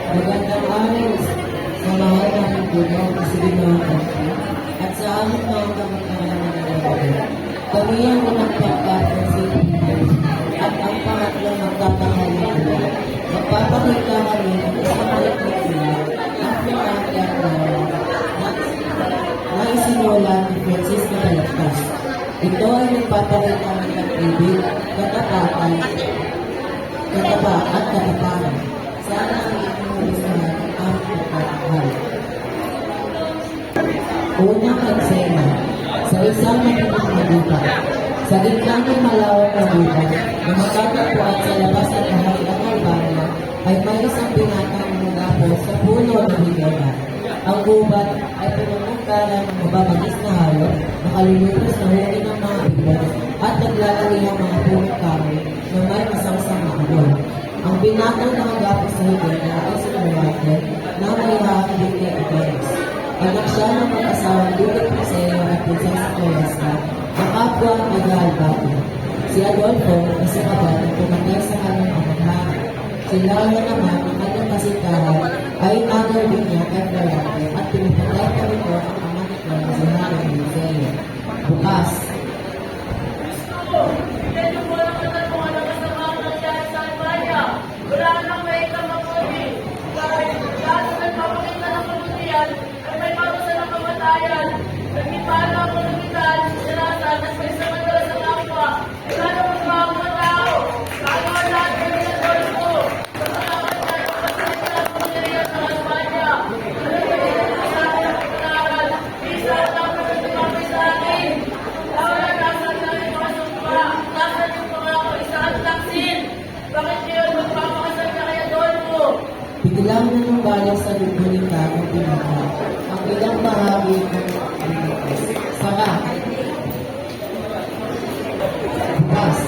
Magandang araw sa mahal namin Pugong na sige mga kapatid at sa aming mga kamag-anak na nalalaman. Kami ang unang pagkakang Pilipinas at ang pangatlong magtatanghali ko. Magpapakita kami ng isang malikot sila at pinakakyak na isinula ni Francisco Balagtas. Ito ay nagpapakita ng pag-ibig, katapatan, at katapangan. Sana ang inuulisan ang pagkakahal. Unang eksena, sa isang matinong na lupa. Sa gitna ng malawak na lupa, na magtatagpuan sa labas at bahagi ng Albania, ay may isang binatang umagapo sa puno ng higala. Ang gubat ay pinamugtala ng mababagis na hayop, nakalulubos na huli ng mga ibon, at naglalari ang mga punong kahoy na may masangsang na habol. Ang binatang nakagapo sa higala ay si Luwate na may hahabit kay Adonis. Anak siya ng mag-asawang Duque Prinsesa at Prinsesa Floresta, ang kapwa ay Albati. Si Adolfo na si Abad ang pumatay sa kanyang amanghahan. Si Laura naman ang kanyang kasintahan ay nagawin niya kay Florante at pinipatay pa rin ang ama nito na si Harry Eliseo. Bukas. Wala nang may kamakuti. Dahil nagpapakita ng kabutihan ay may parusa ng kamatayan. Nagipala ang kalugitan, sinasad at may samadala sa kapwa. Wala nang magbago ng tao. Kano ang lahat ng ginagawa ko. Sa mga kanya ng pasilita ng pumilihan ng Albania. Sa akin ang pagkaral. Isa at ang pagkakapay sa akin. Laura, nasan na rin mga sumpa. Nasan yung pangako, isa at taksin. Bakit kayo magpapakasal na kay Adolfo? Biglang nanumbalik sa lubulita ng pinaka ang ilang bahagi ng Pilipinas. Saka. Bukas.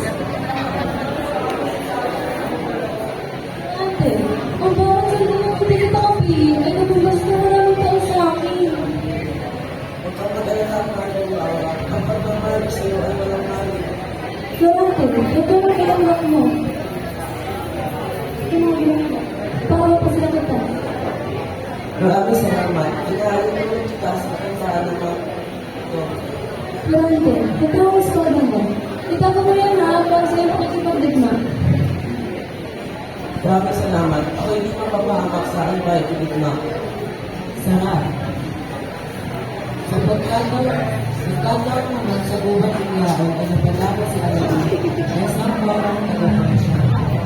Ate, ang bawat sabi ng pilit ako ay nabubas na maraming tao sa akin. Huwag kang mag-alala ng Laura. Ang pagmamahal sa iyo ay walang mali. Florante, ito ang kailangan mo. Kailangan mo. Para pa sila kita. Maraming salamat. Inahalin mo yung kita sa kansahan ng mga ito. Florante, natawas ko na mo. Itago mo yan ha, para sa'yo makikipagdigma. Maraming salamat. Ako hindi mapapahamak sa aking bahay pinigma. Sarap. Sa pagkataon naman sa gubat ng yaon ay napalaban si Alabang na isang parang nagpapasya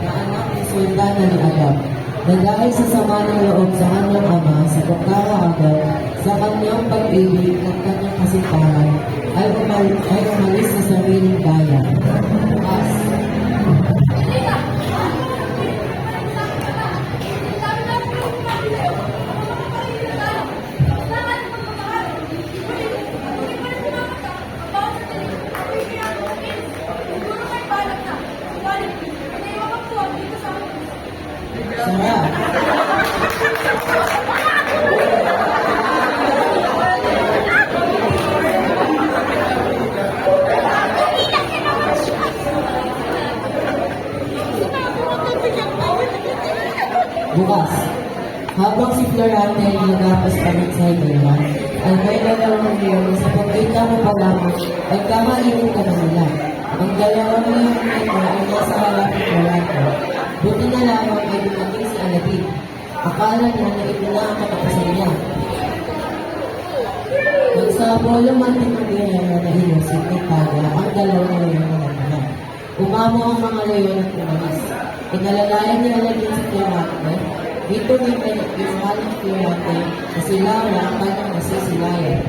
na anak ni Sultana ni Agam. Na dahil sa sama ng loob sa kanyang ama sa pagkakaagaw sa kanyang pag-ibig ng kanyang kasintahan ay umalis sa sariling bayan. Bukas. Sarap. Bukas, habang si Florante ay nagapas pa rin sa higala, ay may dalawang leon sa pagkita mo pa lamang ay kamainin ka na nila. Ang dalawang leon nito ay nasa harap ni Florante. Buti na lamang ay dumating si Alabing. Akala niya na ito na ang katapusan niya. Nagsabolo man ng gayana na ilusip ni Taga ang dalawang leon na naman. Umamo ang mga leon at umalis. Inalalayan ni Alabing si Florante. Dito may pinagkismal ng Florante na sila ang kanyang nasisilayan.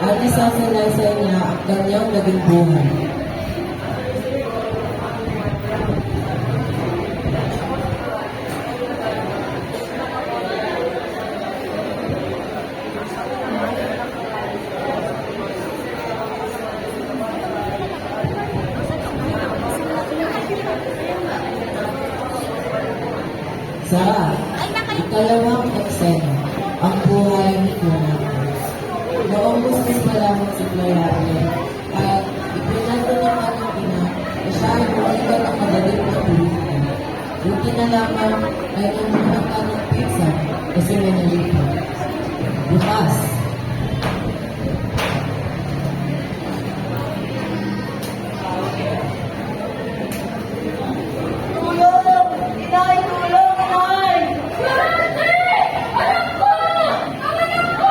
At isasalaysay niya ang kanyang naging buhay. Sa ikalawang eksena, ang buhay ni Clemente. Noong gusto pa lamang si Clemente at ipinado ng kanyang ina na siya ay bumigat ang magaling na politika. Yung kinalaman ay namuhan ka ng pizza kasi may nalito. Bukas, Tulong! Inay! Tulong! Inay! Clemente! Anak ko! Anak ko!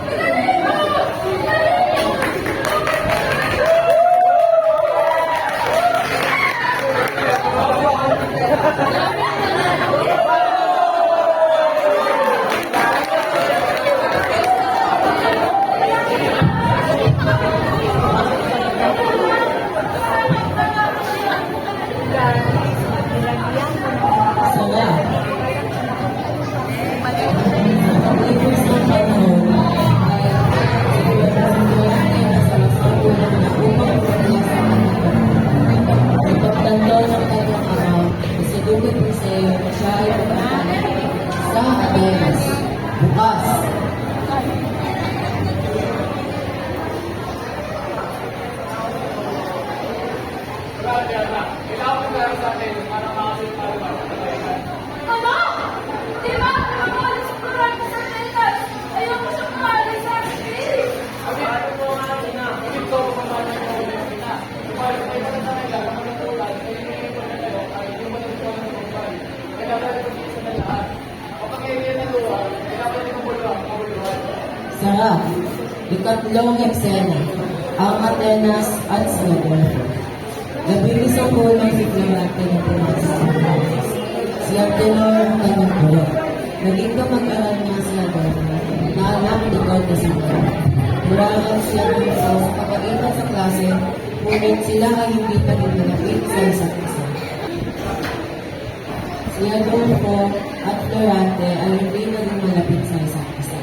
Pinalay mo! Pinalay mo! sala. Sa pagkipos ng panahon ay nasalasado ng naupang pagkila sa kanyang ipagtanto ng kanyang araw na si Duque Priseo na siya ay pupunta sa Atenas. Bukas, Ama! Di ba? Nakakalis sa Kurante sa Atenas! Ayoko siyang maalis sa akin! sarap. Ikatlong eksena, ang Atenas at Sinodelfo. Labing isang buwan si Clemente na pumasok sa Atenas. Si Antenor ang kanyang bulo. Naging kamag-aral niya si Adolfo na anak ni Conde. Murahan siya dito sa pagkagitan sa klase, ngunit sila ay hindi pa rin malapit sa isa't isa. Si Adolfo at Florante ay hindi naging malapit sa isa't isa.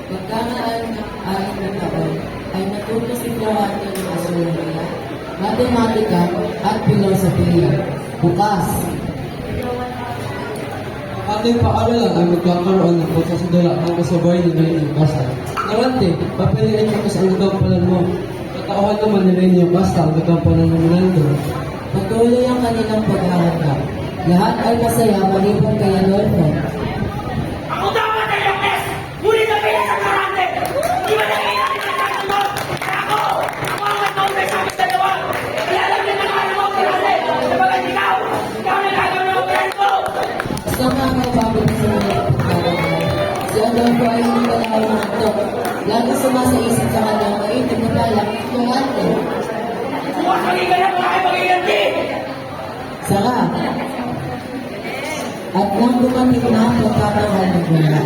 Pagkakaan ng 6 na taon, ay natuto si Florante ng astronomiya, matematika at filosofiya. Bukas, Ating paaralan ay magkakaroon ng pagsasadala ng kasabay ni Renyo Casta. Narante, papiliin mo sa ang gagampalan mo. Katauhan naman ni Renyo Casta ang gagampalan ng Menando. patuloy ang kanilang paghahanda. Lahat ay masaya maliban kay Adolfo. Ako dapat ay Lopez! Ngunit na sa karante! Di ba naging natin ang tatanggol? Ako! Ako ang nag-counter sa amin dalawa! Kaya alam niyo na nga mo, karante! Sabagat ikaw! Ikaw na gagawin ng operan ko! Sa mga bago sa mga pagkakaroon, si Adolfo ay hindi wala ng antok. Lagi sumasaisip sa kanyang maitim na balak ng ate. Bukas magiganap na kayo magiganti! Sara. At nang dumating na ang pagkakahal ng gula,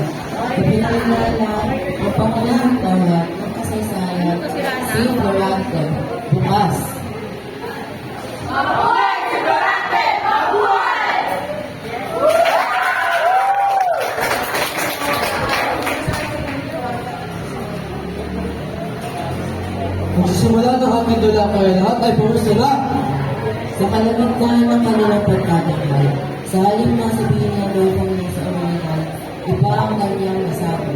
ipinakilala ang pangalawang tawag ng kasaysayan si Florante. Bukas, Mabuhay si Florante! Mabuhay! Magsisimula ng ating dula kaya lahat ay pumunta na. sa kalagitnaan ng kanilang pagkakahal, sa halip na sabihin niya daw kung nasa original, iba ang kanyang nasabi.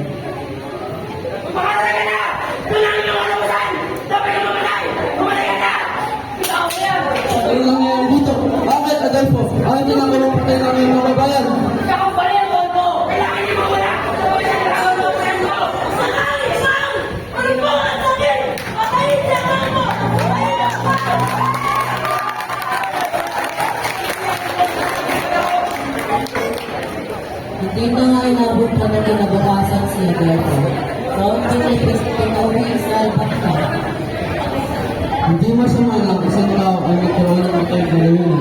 Magpakasal ka na! Kailangan ng kalabasan! Dapat ka mamatay! Mamatay ka na! Ikaw mo yan! Ano lang yan dito? Bakit, Adolfo? Ayaw niyo lang kayo patay ng iyong mga bayan. Ikaw ang pala yung tawag ko! Kailangan niyo mawala! Sabagat ang kailangan ng operan ko! Saan? Isang! Ano po ang sabihin? Patayin siya ka mo! Patayin siya ka! Hindi na nga inabot pa na kinabukasan si Adolfo. Kaunti na pinauwi sa Albacta. Hindi masama na isang tao ay magkaroon ng matay galawin.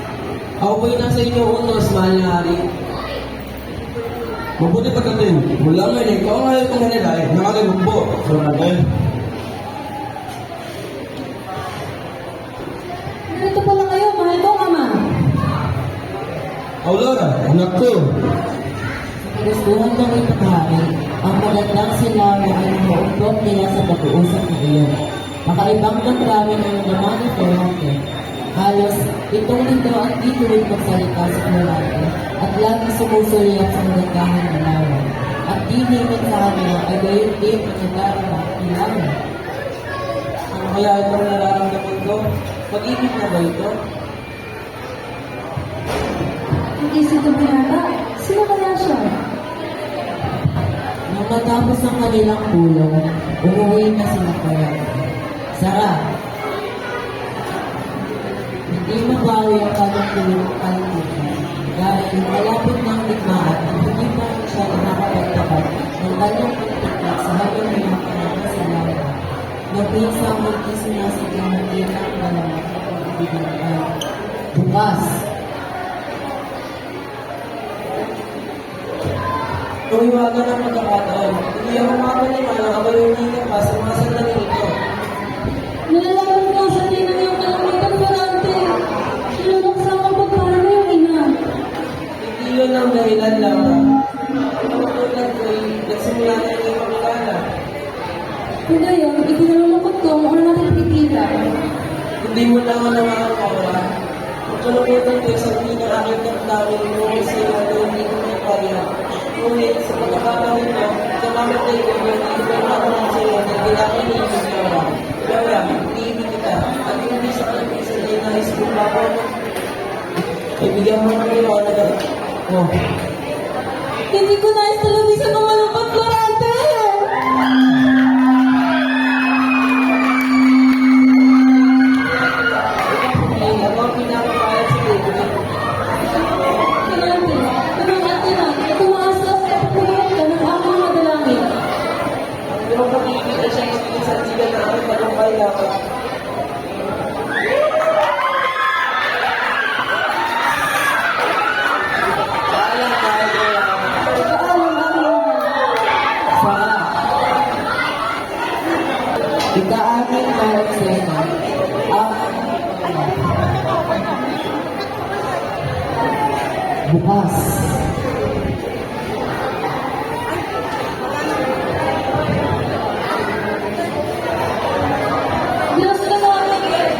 Ako po'y nasa inyo utos, mahal na hari. Mabuti pagkatin, mula ngayon ikaw ang ayaw kong manilay, nakakagugbo. Florante, Ganito pala kayo, mahal kong ama. Aurora, anak ko. Gustuhan ng ipaghain, ang magandang sinabi ay nauumpok nila sa pag-uusap ng iyon. Makaibang damdamin ang naman ni Florante. Halos itong lito at dituloy magsalita sa Florante at laging sumusuliyap sa magandahan ng lawan. At di naman sa kanya ay gayon din ang nadarama ng lawan. Ano kaya itong nararamdaman ko? Pag-ibig na ba ito? Hindi si Dominata. Sino kaya siya? Nang matapos ang kanilang pulong, umuwi na sila Florante. Sara, hindi mabawi ang kanyang tulong dahil malapit ng ligmaan at hindi pa rin siya nakakapagtapat ng kanyang pagtiklak sa hanggang mga kanang sa lawa. Napinsang magkisinasiglang nakita ang dalawa sa pag-ibig ay bukas. Kung iwagan ang pagkakataon, hindi ako makapaniwala ang abayunigan pa sa mga sandali nito. Nalalaman ko sa tingin yung kalamitan Florante. Sinuluksa ko pa paano yung ina. Hindi yun ang dahilan, Laura. Ang tulad ko ay nagsimula na yung pagkakala. Kung gayon, ikinalulungkot ko kung ano natin pipilan. Hindi mo na ako naman Laura. Ang kalungkutan ko sa hindi na aking damdamin mo kasi hindi ko may kaya. Ngunit sa pagkakataon ko, kamamatay ko yung ibang ako ng sa'yo na kailangan niyo sa Laura. Laura, hindi kita. At hindi sa kanyang sa iyo na iskul ako. Ibigyan mo ng liwanag ako. Hindi ko nais talabisan ng malungkot Florante! Ay, ako ang pinapapayag sa David. Florante, tamang atin na, tumaas ka sa pagkukulang ka ng amang madalangin. Pero pag-ibig siya sa siga na ang tagumpay dapat. Sara, itaamin na eksena ang bukas. Diyos ka namin!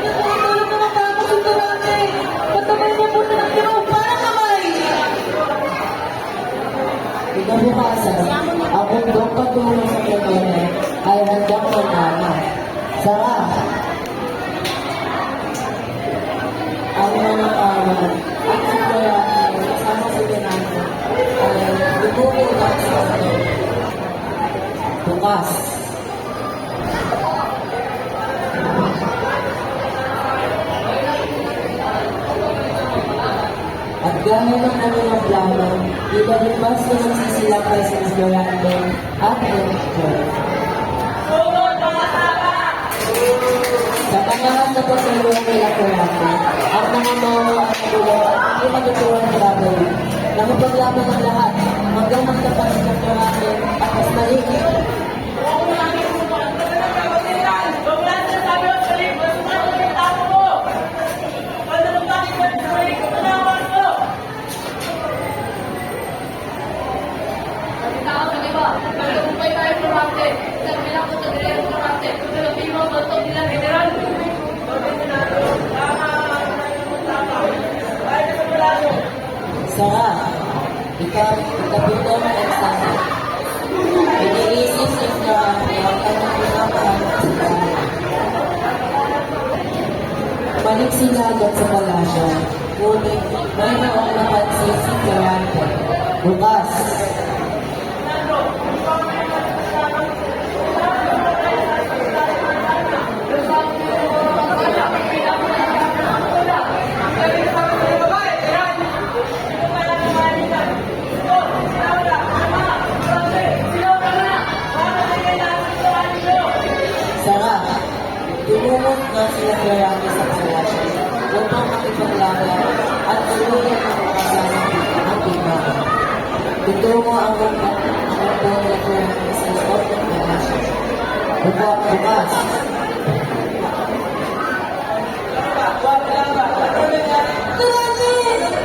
Tulong na magkakasunod natin! Patamay mo po na ng Diyos para kamay! Kinabukasan, ang mundong katulong sa kanya ay handang magmana. Sara, ang mga kawan at sigurado kasama si Fernando ay bumubukas sa atin. Bukas. At gaya ng kanilang plano, ibalibas na nagsisilakay sa Florante at Enrico. Sa pangalan na pagkaluan nila Florante, ang mga mawa at tulong at hindi matutuwan na gagawin. Nakapaglaban ang lahat hanggang magtapat sa Florante at mas maligit. Sara, ikapitong eksena. Iniisip si Florante ang kanyang pinakahanap sa bahay. Balik sila agad sa palasyo, ngunit mayroong napansin si Florante. Bukas. Sara, dumulog na sila Florante sa palasyo upang makipaglaban at Tutungo ang bola ko sa spot ng palasyo. Bukas.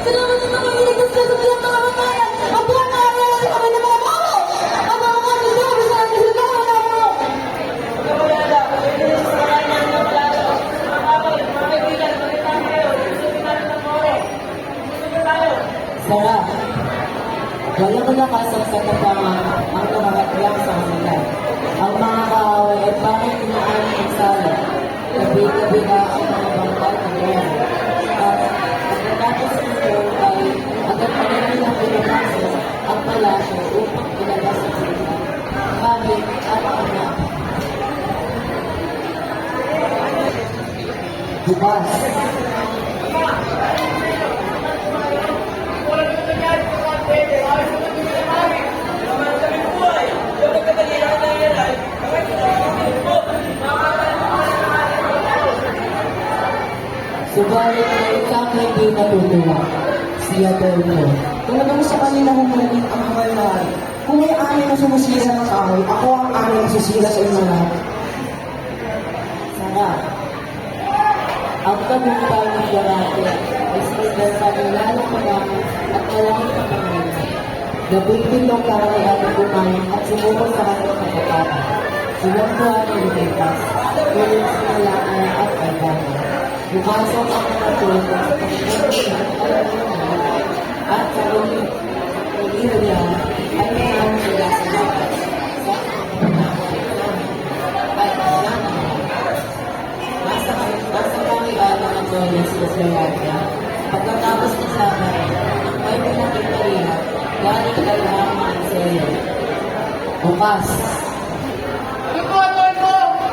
Salamat sa mga iligtas ka sa tiyang mga matayan! Ang buwan na araw sa kami ng mga bago! Ang mga katisabi sa ating sigawan na mo! Sarap. Walang malakasan sa katawan ang nakakatiyang sa kanila. Ang mga kaaway ay parang tinaan ng sala. Gabi-gabi na ang mga bangkay ng buwan. At pagkatapos nito ay agad pa rin nilang pinapasok ang palasyo upang ilabas ang sila. Kami at anak. Bukas. Subalit na ikang hindi natutuwa. Siya Dolmo. Talagang sa kanila humulagin ang mahal na hari. Kung may ani na sumusila ng kahoy, ako ang ani na susila sa inyo lahat. Sarap. Ang tagumpay ng Dorate ay sinigil sa nilalang pagkakas at malamig na pangalaman. Gabing-bilong karay ang kumain at sumuko sa kanyang kapatata. Sinampuan ng Libetas, ngunit sinalaan at kailangan. Bumasok ang mga tulong sa pagkakas at sa ulit niya ay mayroon sila sa lakas. Nasa kami ang Antonis Rosarada. Pagkatapos ng sabay, ang may pinakita rin, galing kay Haman sa iyo. Bukas.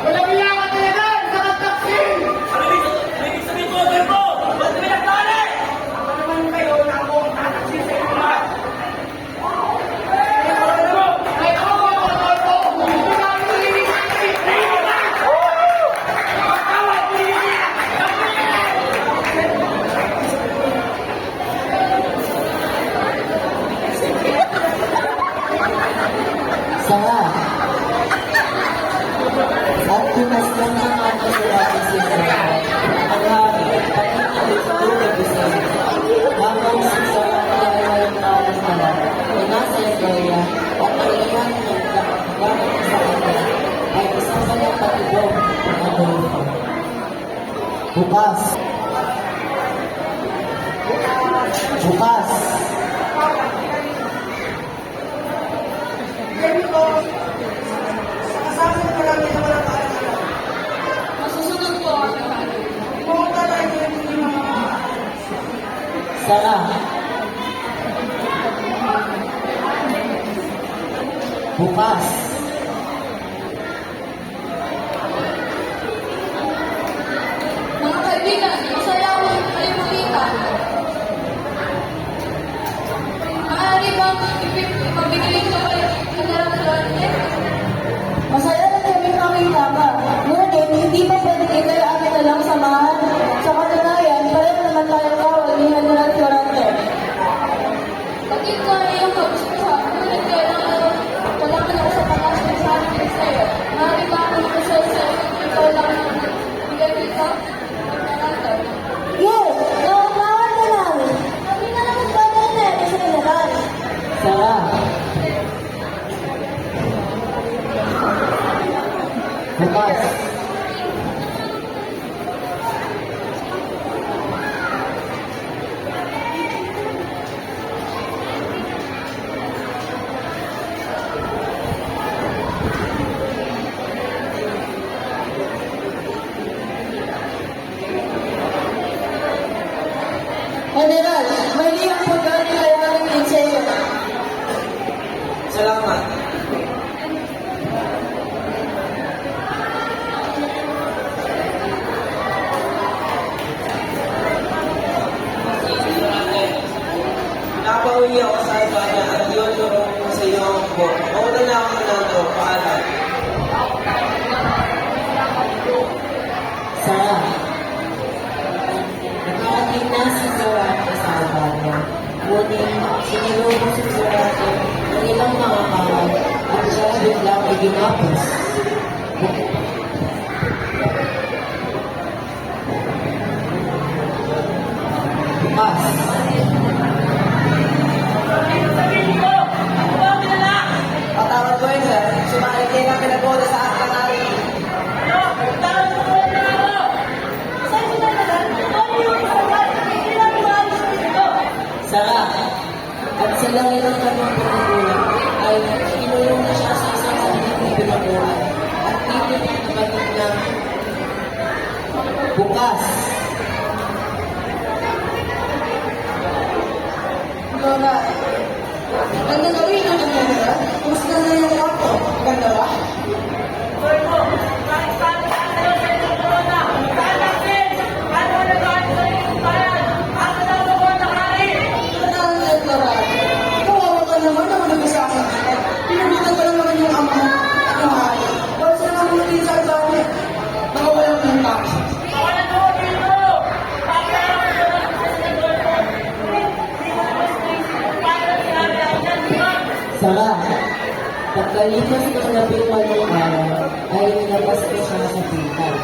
Walang ilangan nila doon sa kataksin! Ano ibig sabihin ko, Dolmo? Ba't kami nagtali? Ako naman kayo na ako ang tataksin sa inyo lahat. Ay, ako ang Dolmo! Hindi na ako nalilisan kayo! Nahihintay ba? Ang tawag, nalilisan! Sarap. At pinaslan ng mga suratin si Sarap. Ang hari, pati na tulad isa. Habang si Sarap ay walang kalas na lang. Nasa Estoya at nalihan ng gamit sa kanya ay isang kanyang patibong na Dolmo. Bukas. Bukas. Masusunod po ako sa hari. Sarap. Bukas. Mga kaibigan, masaya ako kayo makita. Maaari bang ipabigay ko kayo ng Dorate? Masaya na kami makita ka. Ngunit, hindi ba pwede ikay amin na lang samahan? Sa katunayan, pareho naman tayo kawal ni General Florante. Bakit ko na yung mag-usap? Ngunit kailangan ako sa pagkasya sa akin sa'yo. Maaari ba ako magkasal sa'yo? Ikaw lang ang bigay dito? Yes! Nauunawan ka namin. Kami na naman ba na natin sa General? Sarap. Bukas. General, may liyang pagkain kayo namin sa iyo. Salamat. Napauwi ako sa Albania at yun lurong ko sa iyo ang buwan. Mauna na ako nandito. Paalam. Sarap. Nakarating na si Dorate sa Albania. Ngunit sinilubong si Dorate mga karal at siya biglang ay ginapos. Bukas. Sabihin ko, ako ba ang pinalak? Patawad ko yun, sir. Sumalit kayo ng pinagboda sa akin ng aking. Ano? Tawag mo ko na ako! Saan sila na lang? Ano yung isang bahay? Hindi namin maalis dito. Sara, at sa langit ng kanyang pagkagulang ay kinulong na siya sa isang salitang pinakuhan at tinig ang kapatid na bukas. Lola, ganda gawin ang nangyayara. Kumusta na yung kwarto? Ganda ba? Hoy mo, kahit saan tayo sa isang corona, saan natin? Paano mo nagawa sa iyong bayan? Asa na ako mo nakari? Ganda ang Lola. Kawawa ka naman na wala ka sa akin. Pinubutan ka lang naman yung ama mo at yung hari. Wala sila naman natin sa dami. Nakawalang ng tao. Wala na ako dito! Bakit ako sa mga sasagol ko? Hindi mo naman sa isang bayan sinabi ang yan, di ba? Sara, pagkalipas ng napilman ng araw ay nilabas ko siya sa pintan.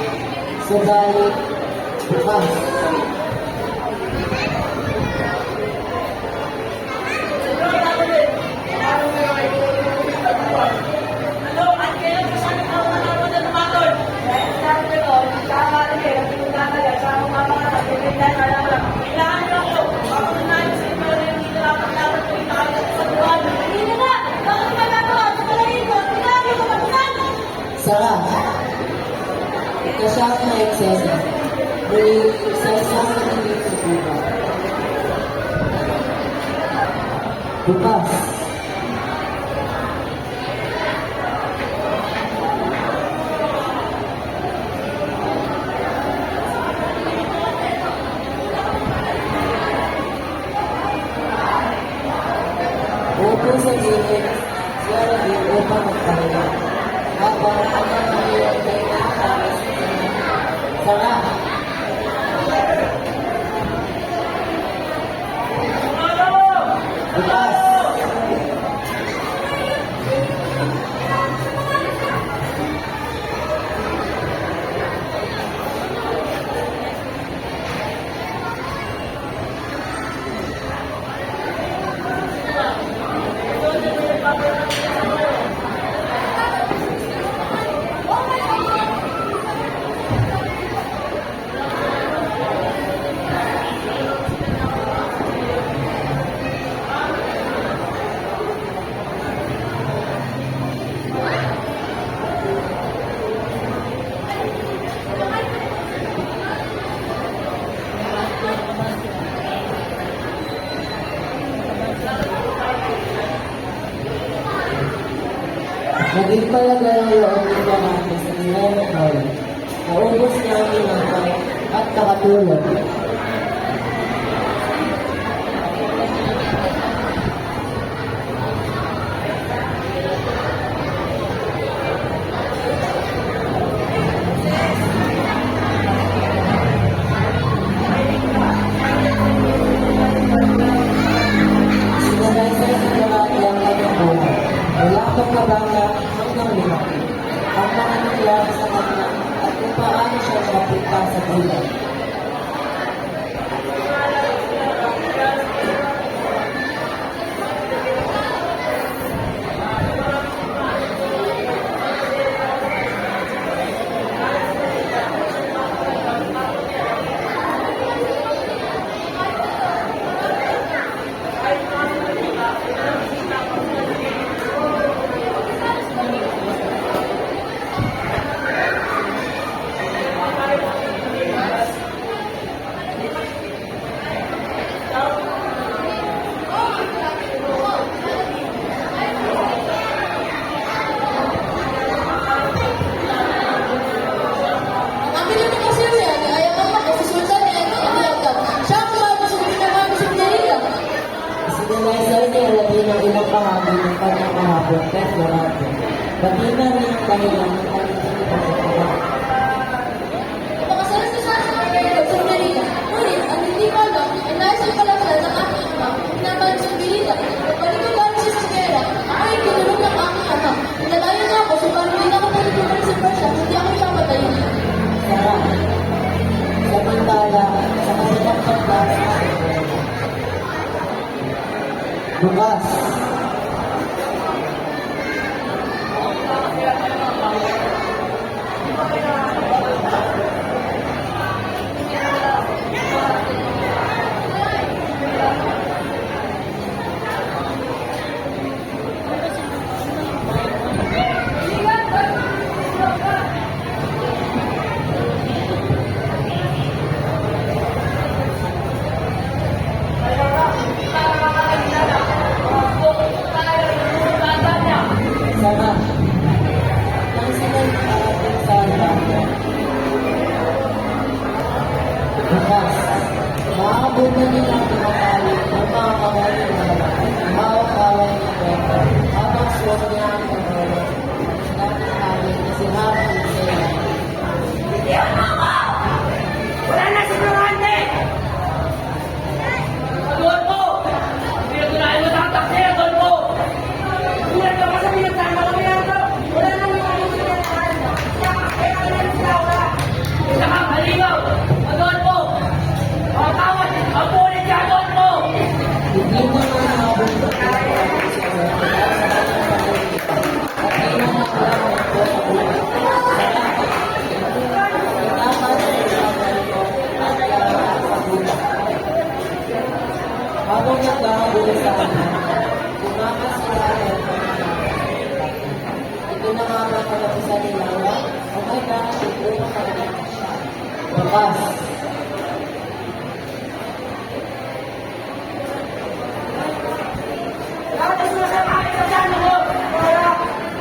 Subalit, bukas. Ano? At kailan ko siya nakaw na tumatol? Dahil sabi ko ito, kakali eh, pinagkakala sa akong mapangalan, pinagkakala ka lang. Kailangan ko ako, papunayan sa inyo rin dito dapat ko itakagad sa buwan. Hindi na na! Bakit ka nagawa? Sa palayin ko, pinagi ko matunan! Sara, kasyak na eksena. Muli, sa isang naging sa buka. Bukas. Upo sa gilid, siya rin upang magpahinga. Habang ang mga niyong ay nakakaras sa kanya. Sara, bukas. Naging palaga ng loob ni Pamate sa Ginoo Paul. Naubos niya ang inakay at nakatulog. Sinalaysay sa lalaki ang kanyang buhay. Mula pagkabata hanggang lumaki. Ang mga nangyari sa kanya at kung paano siya napunta sa buhay. Sinalaysay niya labi ng ilang bahagi ng kanyang kahapon kay Florante. Pati na rin ang dahilan ng kanyang pagkakawa. Pagkasalas na sa akin ang mga sa Manila. Ngunit, ang hindi ko alam ay nais ang palasal ng aking ama na sa Manila. Pagbalik ko galing sa Sierra, ang aking Naabutan nila ang mga tali ng mga kamay ng mga hawak-hawak ng kwento habang suwag niya ang pagkakas ng tali na sinabi ng sila. Bitiwan mo ako! Wala na si Durante! Adolfo! Pinatunayan mo sa taksi, Adolfo! Kulang ka pa sa pinagtama kami ito! Wala na mga pinagtama! Kaya ka na sila, wala! Isa kang haligaw! Adolfo! Ang tawad! Ang pulit ka, Adolfo! Hindi mo na naabutan nila ang pagkakas sa kanyang at pinanakalang ito sa buhay. Habang nagkakagulo sa kanya, tumakas sila at pagkakagulo. Ito na nga ba kalapisan nila, ang may kakasip upang kalapisan siya. Bukas. Lahat ng sumasama akin sa dyan, ako!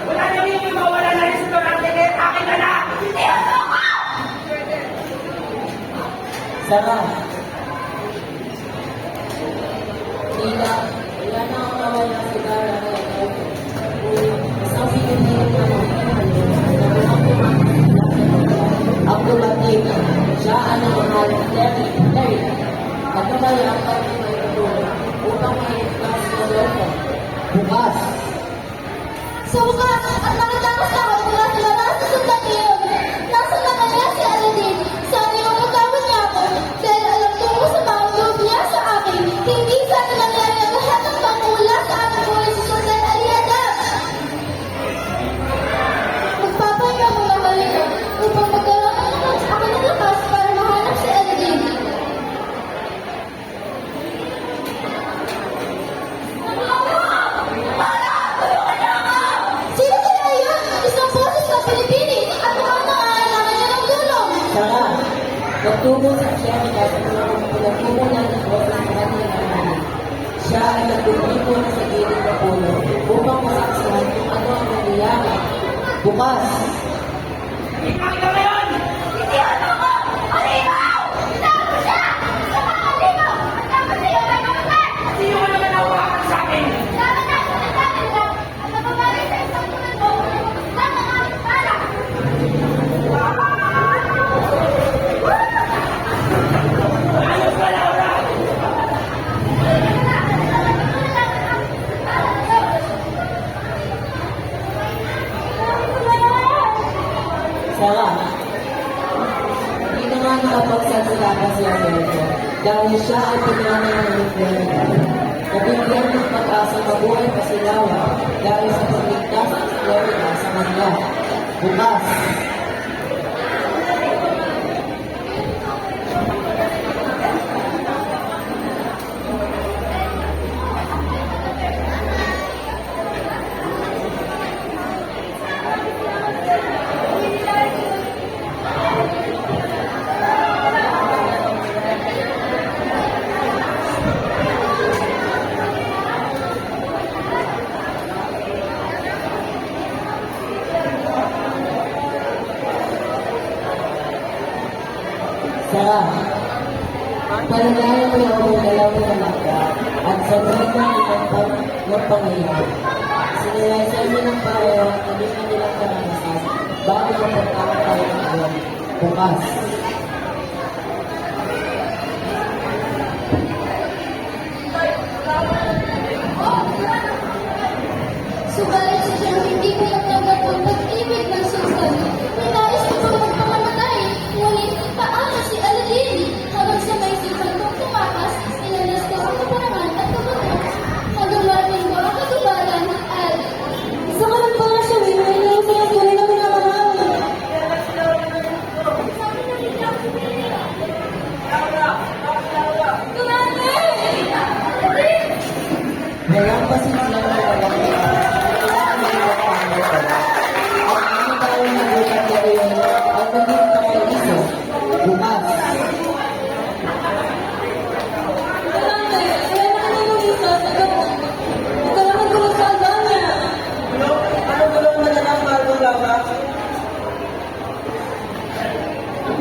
Wala na yung mawala na rin si Durante, kaya akin ka na! Bitiwan mo ako! Sara. Tila, wala na ang nawala si Dara na ito. Isang pinili na ang dumating, siya ang mahal Terry. Pagkabay ang pagkabay ito upang mailigtas na Adolfo. Bukas. Sa bukas, at nakatapos ako mula sa laras sa sundalo yun. Nasa na niya si Aladdin. Sabi ko magkawin niya ako. Dahil alam ko kung sa mga loob niya sa akin. Hindi sana nangyari ang lahat ng pangula sa ating buhay sa Sultan Aliada. Magpapahinga mo na balik upang magkaroon ako ng lakas para mahanap si Aladdin. Sino kaya yun? Isang boses na Pilipini at mukhang nangangailangan niya ng tulong. Sara, nagtungo sa Jerica sa pinagmumulan ng boses ng kanyang nanay. Siya ay nagtutiko na sa gilid ng puno upang masaksihan kung ano ang nangyayari. Bukas. Ipakita ka ngayon! Bitiwan mo ko! Alimaw! Tama siya! Sa mga alimaw! Dapat sa'yo na namatay! Sino ka naman nawakan sa akin? Dapat na sinasabi nila at napabalik sa isang tulad mo na magustuhan ng aming pala! Ayos ka, Laura! Sara, hindi na nga nakapagsasalaka si Adolfo dahil siya ay pinanay ng Lutero. Nabigyan ng pag-asa mabuhay pa si Laura dahil sa pagligtas ng Florida sa kanila. Bukas. Sara, palagayan mo yung magdalaw ng alaga at sa mga ng pangyayari. Sinalaysay mo ng pareho at hindi na nilang karanasan bago ang pagkakatayo ng buwan. Bukas. Subalit sa siyang hindi ko nagdagat ang pag-ibig ng Sultan. Nais ko pa magpamamatay. Ngunit paano si Aladdin? Habang sa may sipan kong tumakas, inalas ko ang kaparangan at kaparangan. Hanggang marating ko ang katubaran at sa kalang pala siya, may nailang sa tunay na minamahal. Kumane! Aladdin! Walang pasisyan na walang ang mga tao na gulat na iyon ang maging pakaiso. Bukas.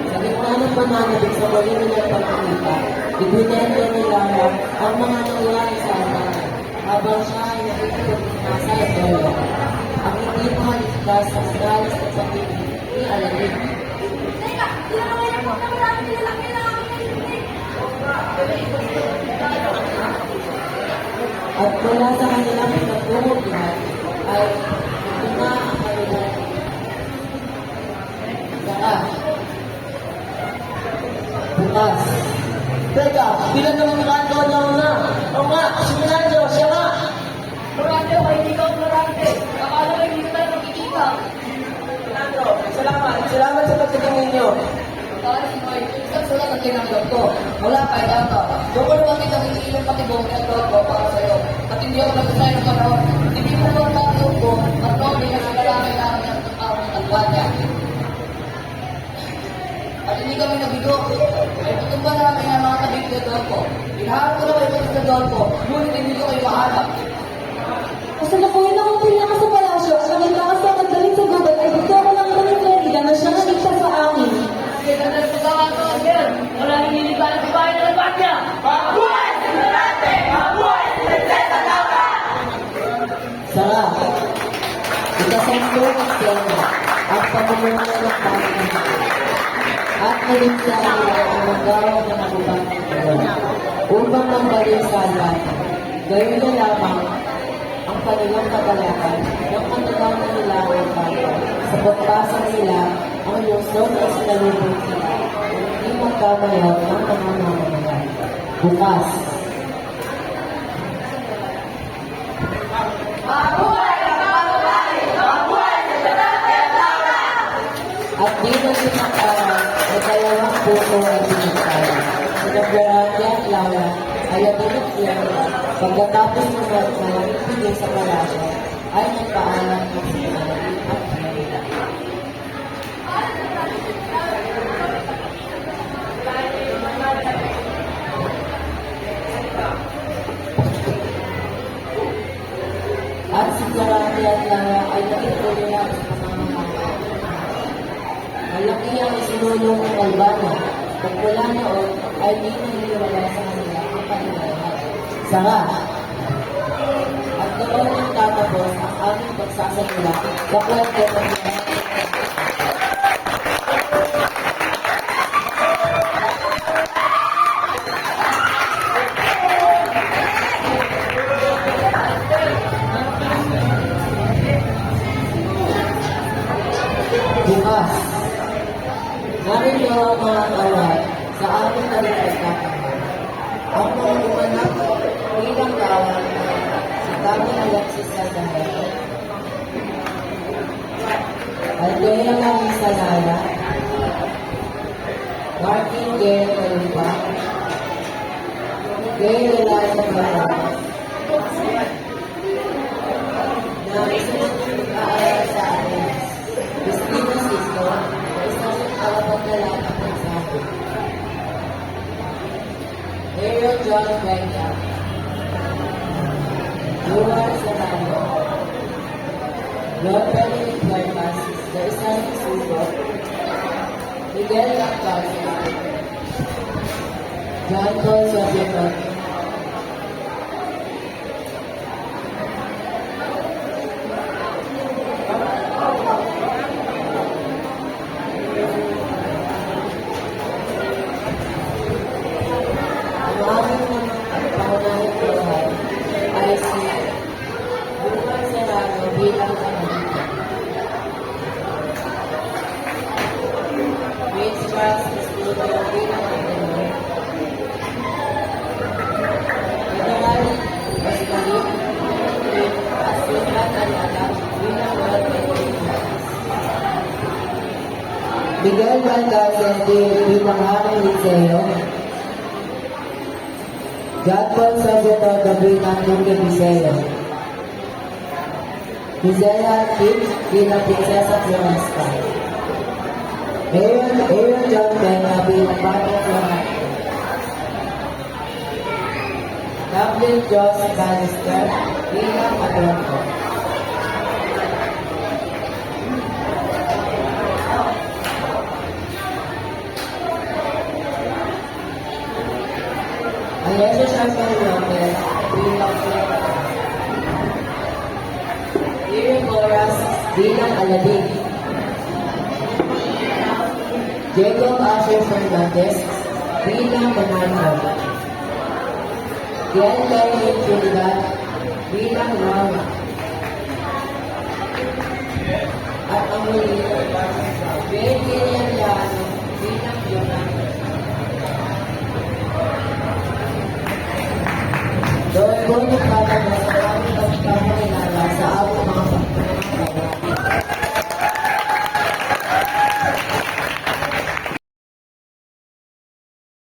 Sa gitna ng pananabik sa mali nilang pagkakita, Ibinente ni Lara ang mga nangyari sa altar habang siya ay nakikipag nasa ito. Ang hindi mahaligtas sa madalas at pag-ibig ni Aladdin. Teka, tinawag na po na maraming nilalaki na aking At mula sa kanilang pinagmumugyan ay ito ang kanilang saka. Bukas. Teka, bilang naman kanto niya na. Oo nga, si Milano, siya nga. Florante, o hindi ka Florante. Akala ko hindi tayo magkikita. Milano, salamat. Salamat sa pagkatingin niyo. Bakit si Moy? Isang sulat ang tinanggap ko. Wala pa, ito. Doon ko naman kitang iniilang patibong at ko para sa'yo. At hindi ako nagkasay ng panahon. Hindi mo naman tayo ko at noon din nagkakalaki namin ang tawang tagwan niya. At hindi kami nabigo. Ay tutumba namin ang mga tabing ni Adolfo. Inaharap ko na kayo sa Adolfo, ngunit hindi ko kayo maharap. Kasalukuyan akong pinaka sa palasyo at ang lakas na magdaling sa gubat ay gusto ako ng Florida na siyang naligtas sa akin. Kaya na nagpagawa ko, sir. Wala nang nilipan sa bahay ng tagwan niya. Mabuhay si Durante! Mabuhay si Prinsesa Laura! Sara, ikasampo ng plano at pamumuno ng panginoon. At naligsa nila ang magawag ng nakubang upang mambalik sa alat. Gayun na lamang ang kanilang kagalakan ng matagalan nila ang panginoon. Sa pagbasa nila, ang lungsod ay sinalubong sila. Hindi magkamayaw ng mga mamamayan. Bukas. At di na sinakaran ay dalawang puso ay sinakaran. Sinagrarati at Laura ay natinagyan pagkatapos ng mga ibigay sa palasyo ay nagpaalam ng sinakaran at pinagila. At si Garati at Laura ay nakituloy sa pamamahala. Malaki ang isinulong ng Albano. Pagmula noon ay di naniniwala sa kanila ang panilayan. Sara, at doon ang tatapos ang aming pagsasanila sa kwento ng mga bukas. Narito ang mga kawat sa aming nalipagkakaroon. Ang mga umanak bilang kawat si Tami Alexis Saldana, Aldea Marisa Lara, Martin Gay Malupa, Gay Eliza Barras, na isa ng pag-aaral sa atin, Christina Sisto, isang alabang lalaki ng sabi. Mayor John Benga, Luar Serrano, Lord Benedict Vargas, na isang suso, Miguel Lactasa, John Paul Sobiaton, ang aming mga pangunahing buhay ay si Luar Serrano bilang kanalita. Vince Franz Castillo bilang kanalita. General Pascalit at Susan Alala bilang Lord Benedict. Miguel Valgasel bilang Hamel Liceo. John Paul Sobiaton bilang Duque Viseo. Gisela Tip bilang Prinsesa Floresca. Aaron John Benga bilang Pato Florante. Dublin Joss Bannister bilang Adolfo. Sharman Lopez bilang Miriam Boras bilang Aladdin. Jacob Asher Fernandez bilang Banana. Kian Lenny Trinidad bilang Laura. At ang muli, Ben Kilian Llano bilang Yolanda. Doon po nagpapagod